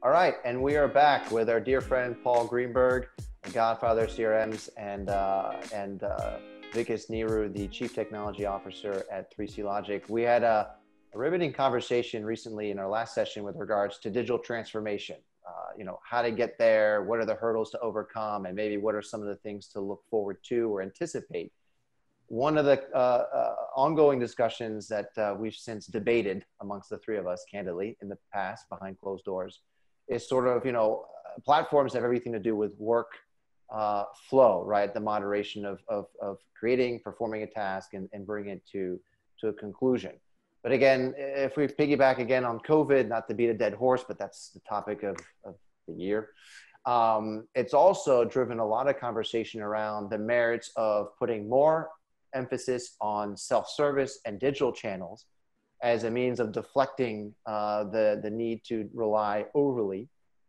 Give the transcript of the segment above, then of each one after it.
All right, and we are back with our dear friend Paul Greenberg, the godfather of CRMs, and Vikas Nehru, the Chief Technology Officer at 3C Logic. We had a riveting conversation recently in our last session with regards to digital transformation. How to get there, what are the hurdles to overcome, and maybe what are some of the things to look forward to or anticipate. One of the ongoing discussions that we've since debated amongst the three of us, candidly, in the past behind closed doors, is sort of, platforms have everything to do with work flow, right? The moderation of creating, performing a task and bringing it to a conclusion. But again, if we piggyback again on COVID, not to beat a dead horse, but that's the topic of the year. It's also driven a lot of conversation around the merits of putting more emphasis on self-service and digital channels as a means of deflecting the need to rely overly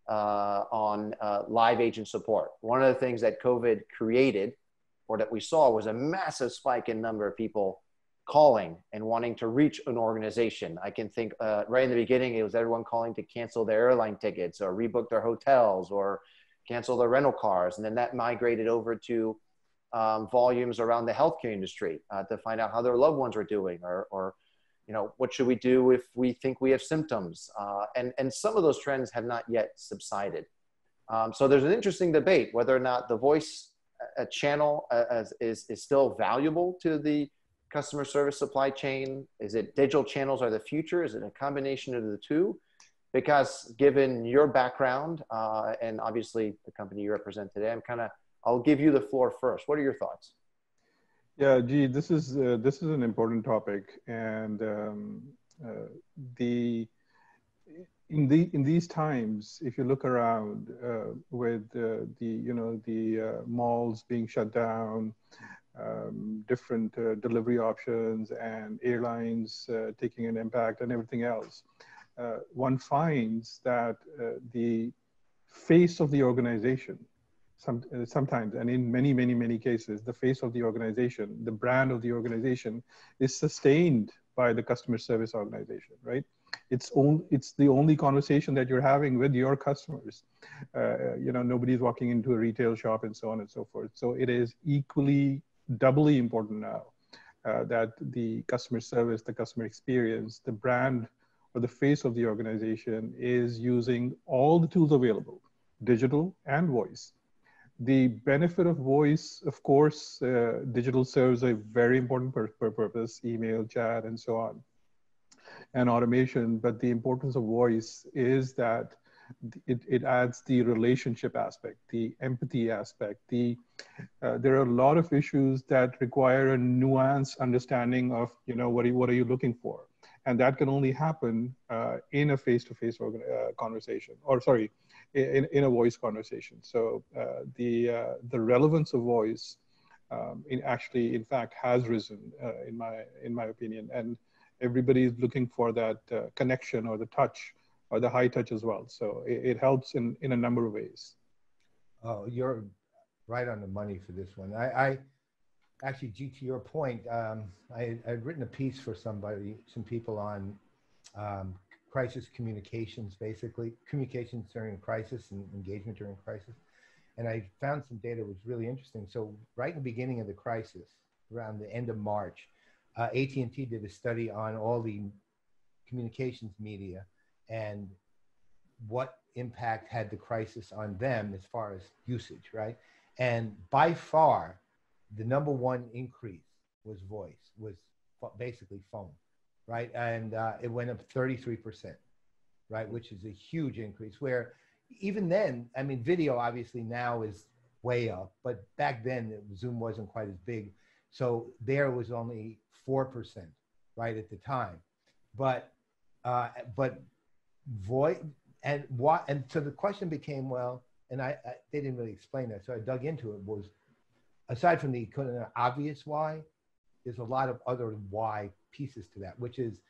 on live agent support. One of the things that COVID created, or that we saw, was a massive spike in number of people calling and wanting to reach an organization. I can think right in the beginning, it was everyone calling to cancel their airline tickets or rebook their hotels or cancel their rental cars. And then that migrated over to volumes around the healthcare industry to find out how their loved ones are doing, or what should we do if we think we have symptoms? And some of those trends have not yet subsided. So there's an interesting debate whether or not the voice channel is still valuable to the customer service supply chain. Is it digital channels are the future? Is it a combination of the two? Because given your background and obviously the company you represent today, I'll give you the floor first. What are your thoughts? Yeah, gee, this is an important topic, and in these times, if you look around with the malls being shut down, different delivery options, and airlines taking an impact, and everything else, one finds that the face of the organization, sometimes, and in many cases, the face of the organization, the brand of the organization, is sustained by the customer service organization, right? It's the only conversation that you're having with your customers. Nobody's walking into a retail shop and so on and so forth. So it is doubly important now that the customer service, the customer experience, the brand or the face of the organization is using all the tools available, digital and voice. The benefit of voice, of course, digital serves a very important purpose, email, chat, and so on, and automation. But the importance of voice is that it adds the relationship aspect, the empathy aspect. There are a lot of issues that require a nuanced understanding of, what are you looking for? And that can only happen in a face-to-face conversation, or sorry, in a voice conversation. So the relevance of voice in fact has risen in my opinion, and everybody is looking for that connection or the touch or the high touch as well. So it helps in a number of ways. Oh, you're right on the money for this one. I actually, G, to your point, I'd written a piece for some people on crisis communications, basically communications during crisis and engagement during crisis. And I found some data that was really interesting. So right in the beginning of the crisis, around the end of March, AT&T did a study on all the communications media and what impact had the crisis on them as far as usage, right? And by far, the number one increase was voice, was basically phone, right? And it went up 33%, right? Which is a huge increase, where even then, I mean, video obviously now is way up, but back then Zoom wasn't quite as big. So there was only 4%, right, at the time. But voice, and what, and so the question became, well, and they didn't really explain that. So I dug into it, was aside from the kind of obvious why, there's a lot of other why pieces to that, which is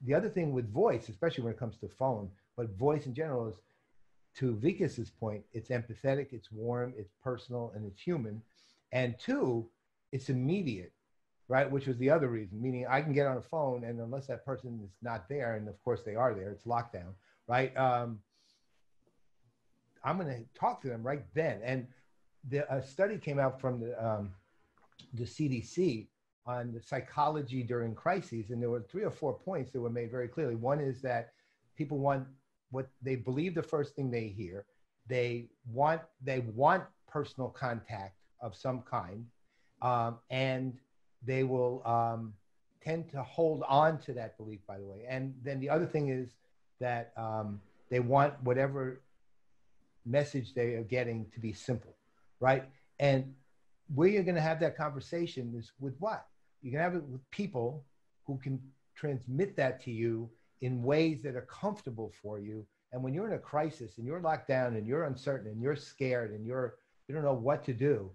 the other thing with voice, especially when it comes to phone, but voice in general is, to Vikas's point, it's empathetic, it's warm, it's personal, and it's human. And two, it's immediate, right? Which was the other reason, meaning I can get on a phone and unless that person is not there, and of course they are there, it's lockdown, right? I'm going to talk to them right then. And a study came out from the CDC on the psychology during crises, and there were 3 or 4 points that were made very clearly. One is that people want what they believe the first thing they hear. They want personal contact of some kind, and they will tend to hold on to that belief, by the way. And then the other thing is that they want whatever message they are getting to be simple, right? And where you're going to have that conversation is with what? You can have it with people who can transmit that to you in ways that are comfortable for you. And when you're in a crisis and you're locked down and you're uncertain and you're scared and you don't know what to do,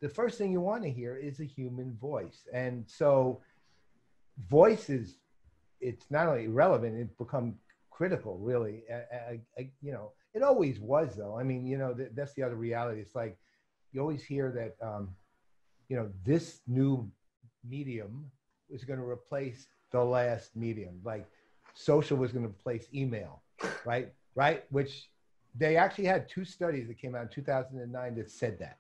the first thing you want to hear is a human voice. And so voice it's not only relevant, it's become critical, really. You know, it always was, though. I mean, you know, that's the other reality. It's like you always hear that, you know, this new medium is going to replace the last medium. Like social was going to replace email, right? Right? Which they actually had 2 studies that came out in 2009 that said that.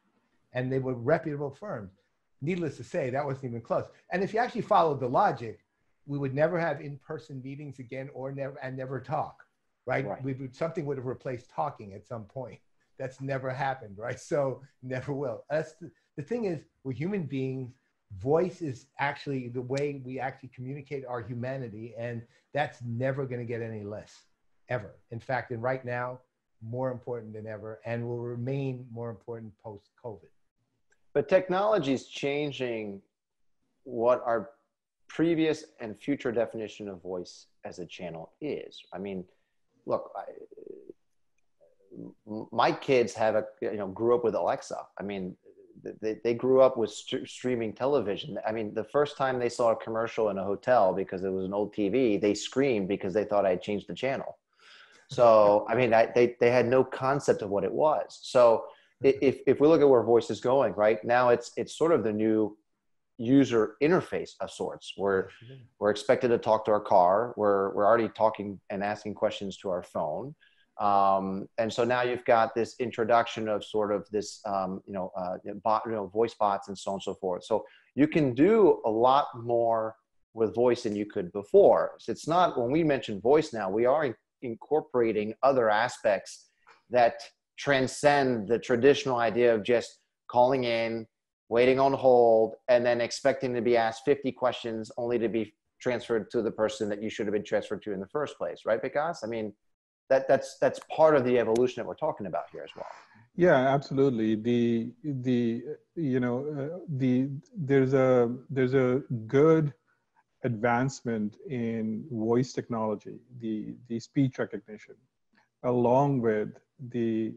And they were reputable firms. Needless to say, that wasn't even close. And if you actually followed the logic, we would never have in-person meetings again or never talk, right? Something would have replaced talking at some point. That's never happened, right? So never will. That's the thing is, we're human beings. Voice is actually the way we actually communicate our humanity, and that's never going to get any less, ever. In fact, and right now, more important than ever, and will remain more important post-COVID. But technology is changing what our previous and future definition of voice as a channel is. I mean, look, my kids have grew up with Alexa. I mean, they grew up with streaming television. I mean, the first time they saw a commercial in a hotel because it was an old TV, they screamed because they thought I had changed the channel. So, I mean, they had no concept of what it was. So if we look at where voice is going right now, it's sort of the new user interface of sorts. We're expected to talk to our car. We're already talking and asking questions to our phone. And so now you've got this introduction of sort of this, voice bots and so on and so forth. So you can do a lot more with voice than you could before. So it's not, when we mention voice now, we are incorporating other aspects that transcend the traditional idea of just calling in, waiting on hold, and then expecting to be asked 50 questions only to be transferred to the person that you should have been transferred to in the first place, right, Vikas? I mean, that's part of the evolution that we're talking about here as well. Yeah, absolutely. There's a good advancement in voice technology, the speech recognition, along with the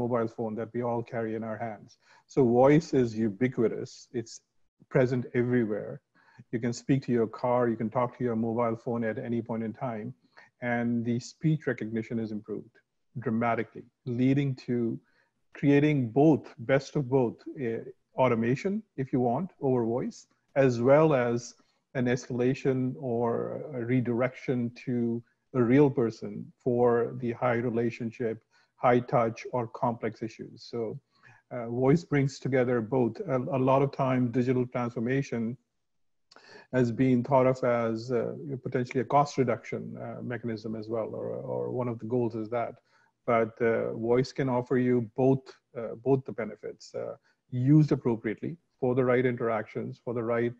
mobile phone that we all carry in our hands. So voice is ubiquitous. It's present everywhere. You can speak to your car, you can talk to your mobile phone at any point in time, and the speech recognition is improved dramatically, leading to creating both, best of both, automation, if you want, over voice, as well as an escalation or a redirection to a real person for the high relationship, high touch, or complex issues. So voice brings together both. A lot of time, digital transformation has been thought of as potentially a cost reduction mechanism as well, or one of the goals is that. But voice can offer you both the benefits, used appropriately for the right interactions, for the right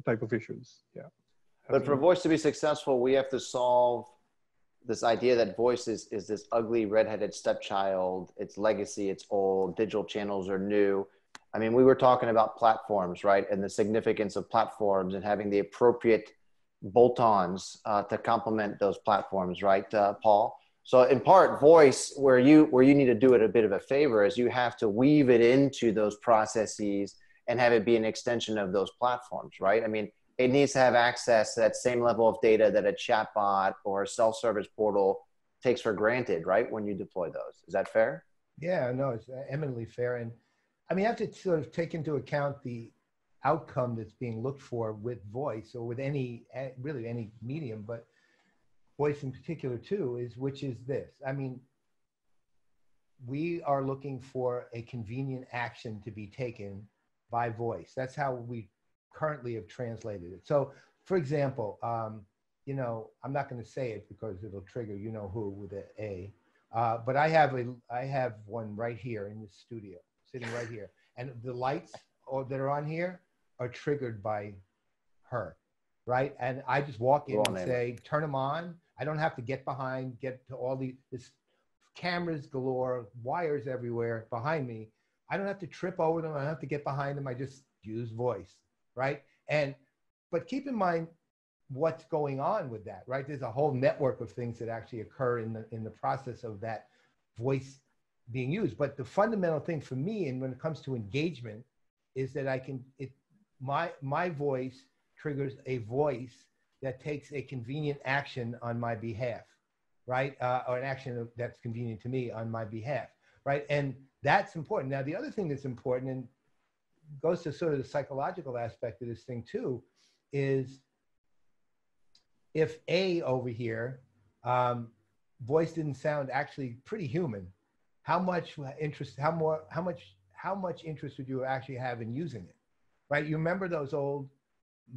type of issues. Yeah. But for voice to be successful, we have to solve this idea that voice is this ugly redheaded stepchild. It's legacy, it's old, digital channels are new. I mean, we were talking about platforms, right? And the significance of platforms and having the appropriate bolt-ons to complement those platforms, right, Paul? So in part, voice, where you need to do it a bit of a favor, is you have to weave it into those processes and have it be an extension of those platforms, right? I mean, it needs to have access to that same level of data that a chatbot or a self-service portal takes for granted, right, when you deploy those. Is that fair? Yeah, no, it's eminently fair. And I mean, you have to sort of take into account the outcome that's being looked for with voice, or with really any medium, but voice in particular too, which is this. I mean, we are looking for a convenient action to be taken by voice. That's how we currently have translated it. So, for example, you know, I'm not going to say it because it'll trigger you know who with an A, but I have one right here in the studio, sitting right here, and the lights that are on here are triggered by her, right? And I just walk in and say, turn them on. I don't have to get to all this cameras galore, wires everywhere behind me. I don't have to trip over them. I don't have to get behind them. I just use voice, right? But keep in mind what's going on with that, right? There's a whole network of things that actually occur in the process of that voice being used. But the fundamental thing for me, and when it comes to engagement, is that my voice triggers a voice that takes a convenient action on my behalf, right? Or an action that's convenient to me on my behalf, right? And that's important. Now, the other thing that's important, and goes to sort of the psychological aspect of this thing too, is if A over here, voice didn't sound actually pretty human, how much interest would you actually have in using it, right? You remember those old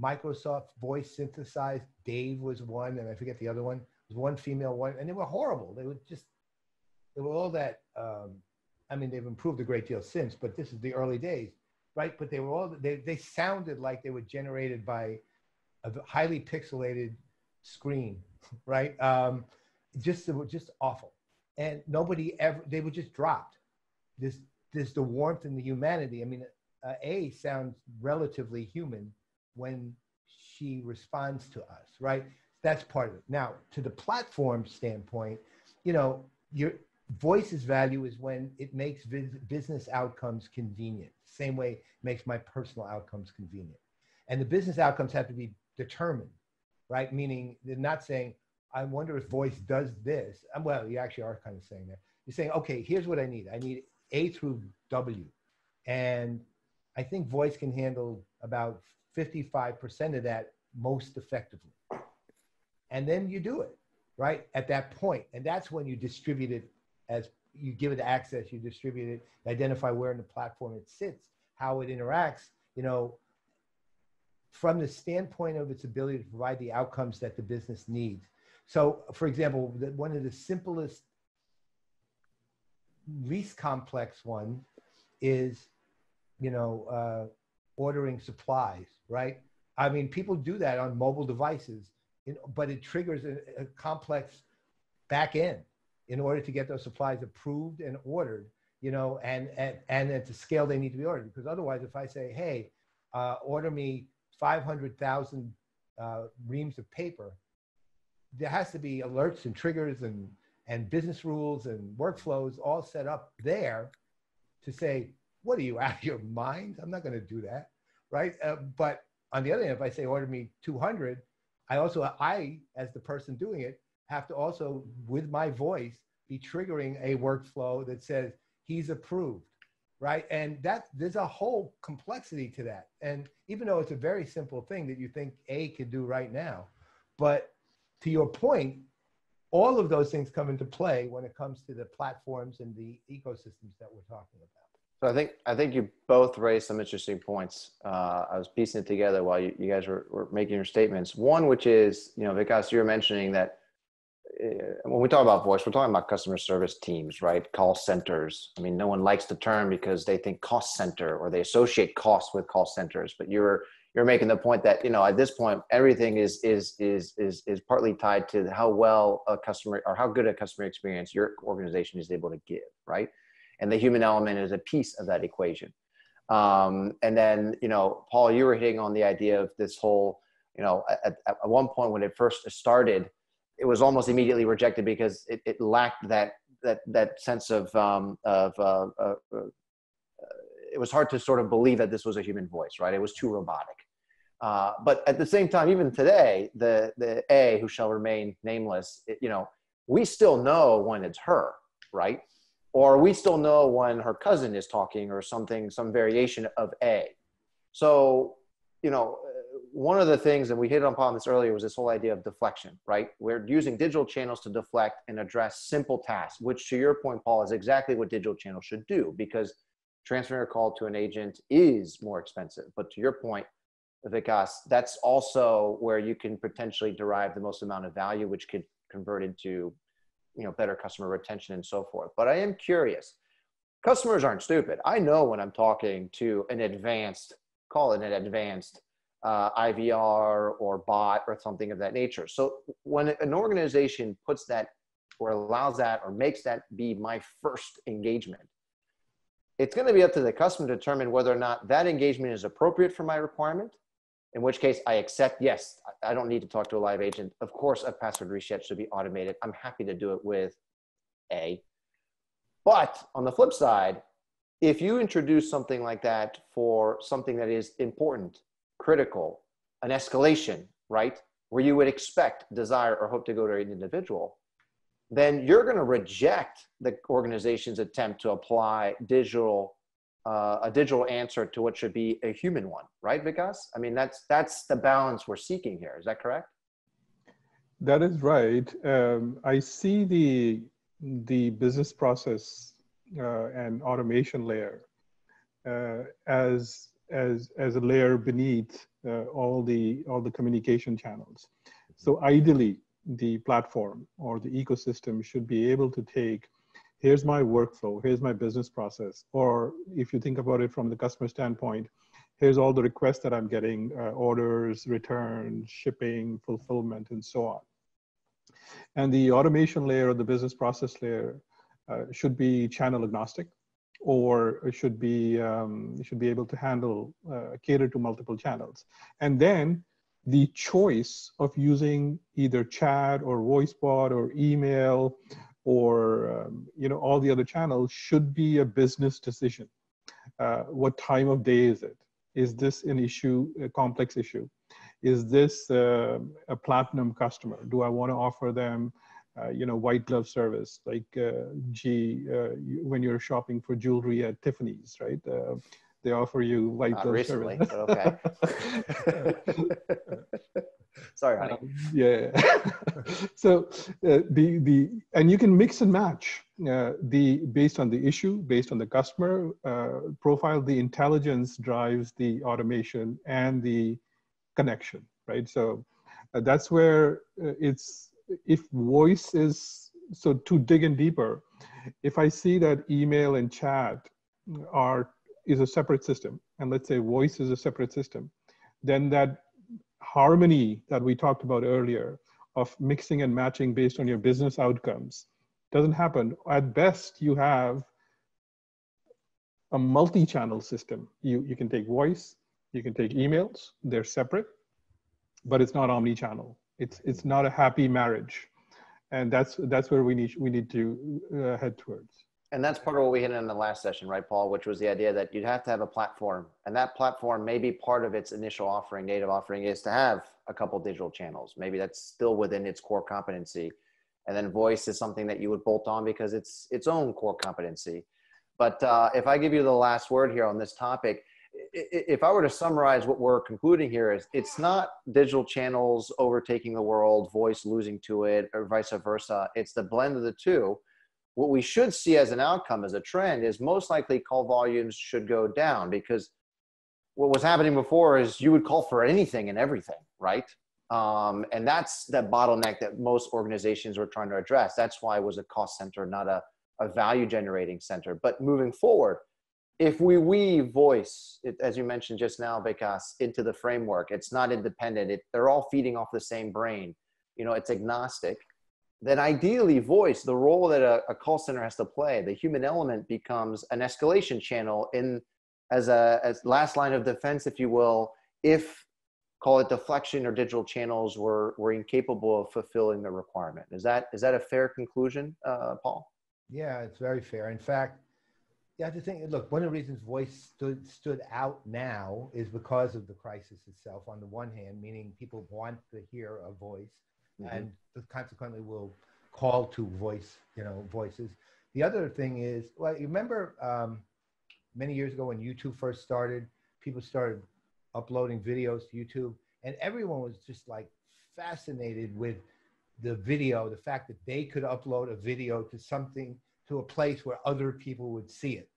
Microsoft voice synthesized, Dave was one, and I forget the other one. There was one female one, and they were horrible. They were all that, I mean, they've improved a great deal since, but this is the early days, right? But they sounded like they were generated by a highly pixelated screen, right? They were just awful. And they were just dropped. There's the warmth and the humanity. I mean, A sounds relatively human when she responds to us, right? That's part of it. Now, to the platform standpoint, you know, your voice's value is when it makes business outcomes convenient. Same way it makes my personal outcomes convenient. And the business outcomes have to be determined, right? Meaning they're not saying, I wonder if voice does this. Well, you actually are kind of saying that. You're saying, okay, here's what I need. I need A through W. And I think voice can handle about 55% of that most effectively. And then you do it, right? At that point. And that's when you distribute it, as you give it access, you distribute it, identify where in the platform it sits, how it interacts, you know, from the standpoint of its ability to provide the outcomes that the business needs. So, for example, one of the simplest, least complex one is, you know, ordering supplies, right? I mean, people do that on mobile devices, but it triggers a complex back end in order to get those supplies approved and ordered, you know, and at the scale they need to be ordered. Because otherwise, if I say, hey, order me 500,000 reams of paper, there has to be alerts and triggers and business rules and workflows all set up there to say, what are you, out of your mind? I'm not going to do that, right? But on the other hand, if I say order me 200, I, as the person doing it, have to also, with my voice, be triggering a workflow that says he's approved, right? And there's a whole complexity to that. And even though it's a very simple thing that you think A could do right now, but to your point, all of those things come into play when it comes to the platforms and the ecosystems that we're talking about. So I think you both raised some interesting points. I was piecing it together while you guys were making your statements. One, which is, you know, Vikas, you were mentioning that when we talk about voice, we're talking about customer service teams, right? Call centers. I mean, no one likes the term because they think cost center or they associate cost with call centers. But you're making the point that, you know, at this point, everything is partly tied to how well a customer or how good a customer experience your organization is able to give, right? And the human element is a piece of that equation. And then, you know, Paul, you were hitting on the idea of this whole, you know, at one point when it first started, it was almost immediately rejected because it lacked that sense of it was hard to sort of believe that this was a human voice, right? It was too robotic. But at the same time, even today, the A, who shall remain nameless, you know, we still know when it's her, right? Or we still know when her cousin is talking or something, some variation of A. So, you know, one of the things, and we hit upon this earlier, was this whole idea of deflection, right? We're using digital channels to deflect and address simple tasks, which to your point, Paul, is exactly what digital channels should do, because transferring a call to an agent is more expensive. But to your point, Vikas, that's also where you can potentially derive the most amount of value, which could convert into, you know, better customer retention and so forth. But I am curious, customers aren't stupid. I know when I'm talking to an advanced, call it an advanced IVR or bot or something of that nature. So when an organization puts that or allows that or makes that be my first engagement, it's going to be up to the customer to determine whether or not that engagement is appropriate for my requirement, in which case I accept, yes, I don't need to talk to a live agent. Of course, a password reset should be automated. I'm happy to do it with A. But on the flip side, if you introduce something like that for something that is important, critical, an escalation, right, where you would expect, desire, or hope to go to an individual, then you're going to reject the organization's attempt to apply a digital answer to what should be a human one, right, Vikas? I mean, that's the balance we're seeking here. Is that correct? That is right. I see the business process and automation layer as a layer beneath all the communication channels. So ideally, the platform or the ecosystem should be able to take, here's my workflow, here's my business process, or if you think about it from the customer standpoint, here's all the requests that I'm getting, orders, returns, shipping, fulfillment, and so on. And the automation layer or the business process layer should be channel agnostic, or it should be able to handle, cater to multiple channels. And then the choice of using either chat or voice bot or email or you know, all the other channels should be a business decision. What time of day is it? Is this an issue, a complex issue? Is this a platinum customer? Do I want to offer them you know, white glove service, like when you're shopping for jewelry at Tiffany's, right? They offer you white glove recently, service. but okay. Sorry, honey. Yeah. So and you can mix and match based on the issue, based on the customer profile. The intelligence drives the automation and the connection, right? So that's where if voice is, so to dig in deeper, if I see that email and chat is a separate system, and let's say voice is a separate system, then that harmony that we talked about earlier of mixing and matching based on your business outcomes doesn't happen. At best, you have a multi-channel system. You can take voice, you can take emails, they're separate, but it's not omni-channel. It's not a happy marriage. And that's where we need to head towards. And that's part of what we hit in the last session, right, Paul, which was the idea that you'd have to have a platform, and that platform, maybe part of its initial offering, native offering, is to have a couple digital channels. Maybe that's still within its core competency. And then voice is something that you would bolt on because it's its own core competency. But if I give you the last word here on this topic, if I were to summarize what we're concluding here, is it's not digital channels overtaking the world, voice losing to it, or vice versa. It's the blend of the two. What we should see as an outcome, as a trend, is most likely call volumes should go down, because what was happening before is you would call for anything and everything, right? And that's that bottleneck that most organizations were trying to address. That's why it was a cost center, not a value generating center. But moving forward, if we weave voice, as you mentioned just now, Vikas, into the framework, it's not independent. They're all feeding off the same brain. You know, it's agnostic. Then ideally voice, the role that a call center has to play, the human element becomes an escalation channel as last line of defense, if you will, if, call it deflection or digital channels were incapable of fulfilling the requirement. Is that a fair conclusion, Paul? Yeah, it's very fair. In fact, you have to think, look, one of the reasons voice stood out now is because of the crisis itself, on the one hand, meaning people want to hear a voice, and consequently will call to voice, voices. The other thing is, well, you remember many years ago when YouTube first started, people started uploading videos to YouTube. and everyone was just like fascinated with the video, the fact that they could upload a video to something, to a place where other people would see it.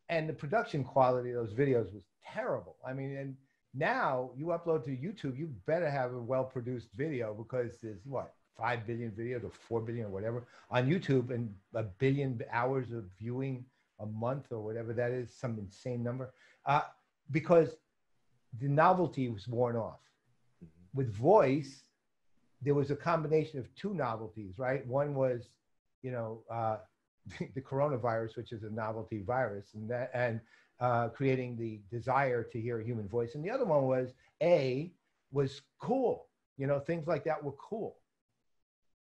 And the production quality of those videos was terrible. I mean, and now you upload to YouTube, you better have a well-produced video, because there's what, 5 billion videos or 4 billion or whatever on YouTube, and 1 billion hours of viewing a month or whatever that is, some insane number, because the novelty was worn off. With voice, there was a combination of two novelties, right? One was, you know, the coronavirus, which is a novelty virus, and creating the desire to hear a human voice. And the other one was cool. You know, things like that were cool.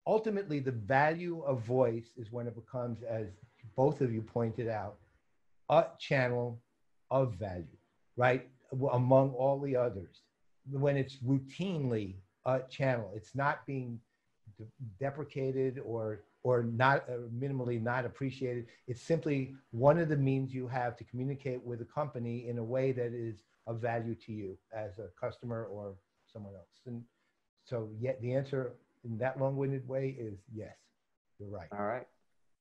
Ultimately, the value of voice is when it becomes, as both of you pointed out, a channel of value, right? Among all the others. When it's routinely a channel, it's not being deprecated or not minimally not appreciated. It's simply one of the means you have to communicate with a company in a way that is of value to you as a customer or someone else. And so, yet the answer in that long-winded way is yes, you're right. All right.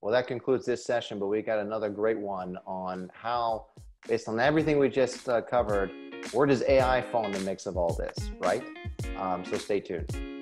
Well, that concludes this session, but we got another great one on how, based on everything we just covered, where does AI fall in the mix of all this, right? So stay tuned.